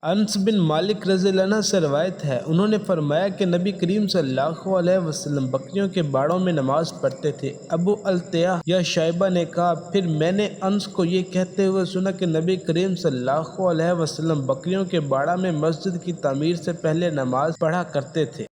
انس بن مالک رضی اللہ عنہ سے روایت ہے، انہوں نے فرمایا کہ نبی کریم صلی اللہ علیہ وسلم بکریوں کے باڑوں میں نماز پڑھتے تھے۔ ابو التیاہ یا شائبہ نے کہا، پھر میں نے انس کو یہ کہتے ہوئے سنا کہ نبی کریم صلی اللہ علیہ وسلم بکریوں کے باڑہ میں مسجد کی تعمیر سے پہلے نماز پڑھا کرتے تھے۔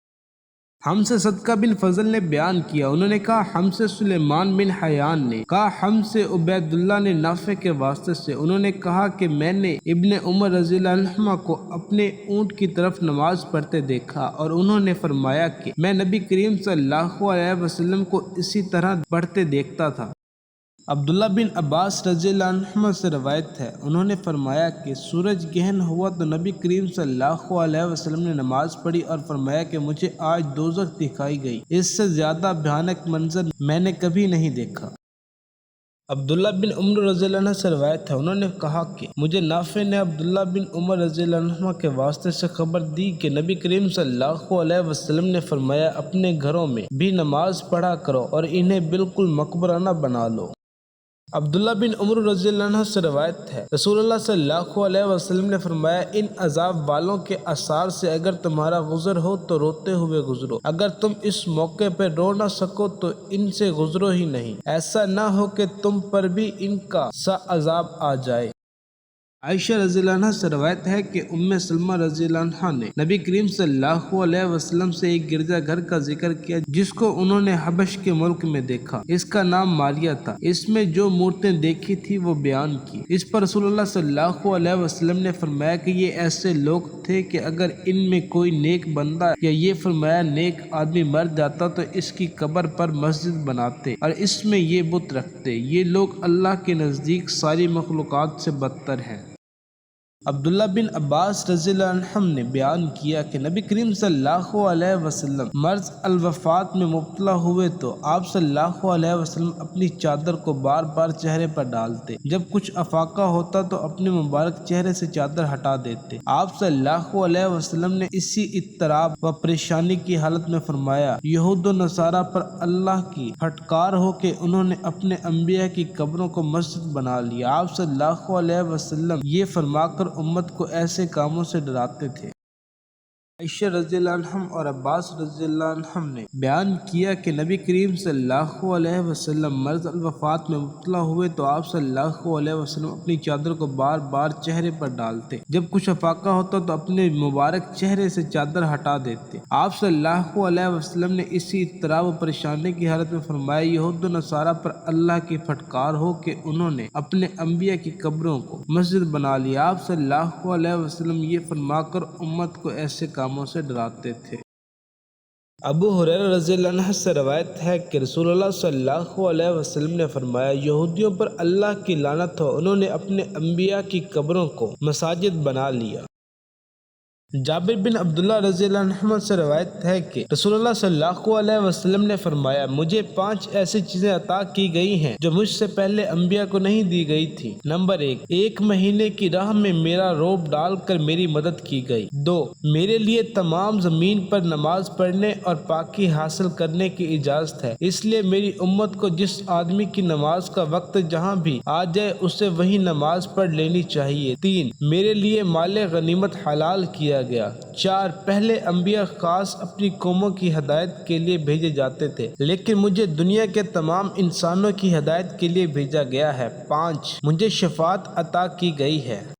ہم سے صدقہ بن فضل نے بیان کیا، انہوں نے کہا ہم سے سلیمان بن حیان نے کہا، ہم سے عبید اللہ نے نافع کے واسطے سے، انہوں نے کہا کہ میں نے ابن عمر رضی اللہ عنہما کو اپنے اونٹ کی طرف نماز پڑھتے دیکھا اور انہوں نے فرمایا کہ میں نبی کریم صلی اللہ علیہ وسلم کو اسی طرح پڑھتے دیکھتا تھا۔ عبداللہ بن عباس رضی اللہ عنہما سے روایت ہے، انہوں نے فرمایا کہ سورج گہن ہوا تو نبی کریم صلی اللہ علیہ وسلم نے نماز پڑھی اور فرمایا کہ مجھے آج دوزخ دکھائی گئی، اس سے زیادہ بھیانک منظر میں نے کبھی نہیں دیکھا۔ عبداللہ بن عمر رضی اللہ عنہ سے روایت ہے، انہوں نے کہا کہ مجھے نافع نے عبداللہ بن عمر رضی اللہ عنہما کے واسطے سے خبر دی کہ نبی کریم صلی اللہ علیہ وسلم نے فرمایا، اپنے گھروں میں بھی نماز پڑھا کرو اور انہیں بالکل مقبرہ نہ بنا لو۔ عبداللہ بن عمر رضی اللہ عنہ سے روایت ہے، رسول اللہ صلی اللہ علیہ وسلم نے فرمایا، ان عذاب والوں کے آثار سے اگر تمہارا گزر ہو تو روتے ہوئے گزرو، اگر تم اس موقع پہ رو نہ سکو تو ان سے گزرو ہی نہیں، ایسا نہ ہو کہ تم پر بھی ان کا سا عذاب آ جائے۔ عائشہ رضی اللہ عنہ سے روایت ہے کہ ام سلمہ رضی اللہ عنہ نے نبی کریم صلی اللہ علیہ وسلم سے ایک گرجا گھر کا ذکر کیا جس کو انہوں نے حبش کے ملک میں دیکھا، اس کا نام ماریہ تھا، اس میں جو مورتیں دیکھی تھی وہ بیان کی۔ اس پر رسول اللہ صلی اللہ علیہ وسلم نے فرمایا کہ یہ ایسے لوگ تھے کہ اگر ان میں کوئی نیک بندہ یا یہ فرمایا نیک آدمی مر جاتا تو اس کی قبر پر مسجد بناتے اور اس میں یہ بت رکھتے، یہ لوگ اللہ کے نزدیک ساری مخلوقات سے بدتر ہیں۔ عبداللہ بن عباس رضی اللہ عنہ نے بیان کیا کہ نبی کریم صلی اللہ علیہ وسلم مرض الوفات میں مبتلا ہوئے تو آپ صلی اللہ علیہ وسلم اپنی چادر کو بار بار چہرے پر ڈالتے، جب کچھ افاقہ ہوتا تو اپنے مبارک چہرے سے چادر ہٹا دیتے۔ آپ صلی اللہ علیہ وسلم نے اسی اضطراب و پریشانی کی حالت میں فرمایا، یہود و نصارہ پر اللہ کی پھٹکار ہو کہ انہوں نے اپنے انبیاء کی قبروں کو مسجد بنا لیا۔ آپ صلی اللہ علیہ وسلم یہ فرما کر امت کو ایسے کاموں سے ڈراتے تھے۔ عائشہ رضی اللہ عنہم اور عباس رضی اللہ عنہم نے بیان کیا کہ نبی کریم صلی اللہ علیہ وسلم مرض الوفات میں مبتلا ہوئے تو آپ صلی اللہ علیہ وسلم اپنی چادر کو بار بار چہرے پر ڈالتے، جب کچھ افاقہ ہوتا تو اپنے مبارک چہرے سے چادر ہٹا دیتے۔ آپ صلی اللہ علیہ وسلم نے اسی اضطراب و پریشانی کی حالت میں فرمایا، یہود و نصارہ پر اللہ کی پھٹکار ہو کہ انہوں نے اپنے انبیاء کی قبروں کو مسجد بنا لیا۔ آپ صلی اللہ علیہ وسلم یہ فرما کر امت کو ایسے کاموں سے ڈراتے تھے۔ ابو ہریرہ رضی اللہ عنہ سے روایت ہے کہ رسول اللہ صلی اللہ علیہ وسلم نے فرمایا، یہودیوں پر اللہ کی لعنت ہو، انہوں نے اپنے انبیاء کی قبروں کو مساجد بنا لیا۔ جابر بن عبداللہ رضی اللہ عنہ سے روایت ہے کہ رسول اللہ صلی اللہ علیہ وسلم نے فرمایا، مجھے 5 ایسی چیزیں عطا کی گئی ہیں جو مجھ سے پہلے انبیاء کو نہیں دی گئی تھی۔ نمبر 1، 1 مہینے کی راہ میں میرا روب ڈال کر میری مدد کی گئی۔ 2، میرے لیے تمام زمین پر نماز پڑھنے اور پاکی حاصل کرنے کی اجازت ہے، اس لیے میری امت کو جس آدمی کی نماز کا وقت جہاں بھی آ جائے اسے وہی نماز پڑھ لینی چاہیے۔ 3، میرے لیے مال غنیمت حلال کیا گیا۔ 4، پہلے انبیاء خاص اپنی قوموں کی ہدایت کے لیے بھیجے جاتے تھے، لیکن مجھے دنیا کے تمام انسانوں کی ہدایت کے لیے بھیجا گیا ہے۔ 5، مجھے شفاعت عطا کی گئی ہے۔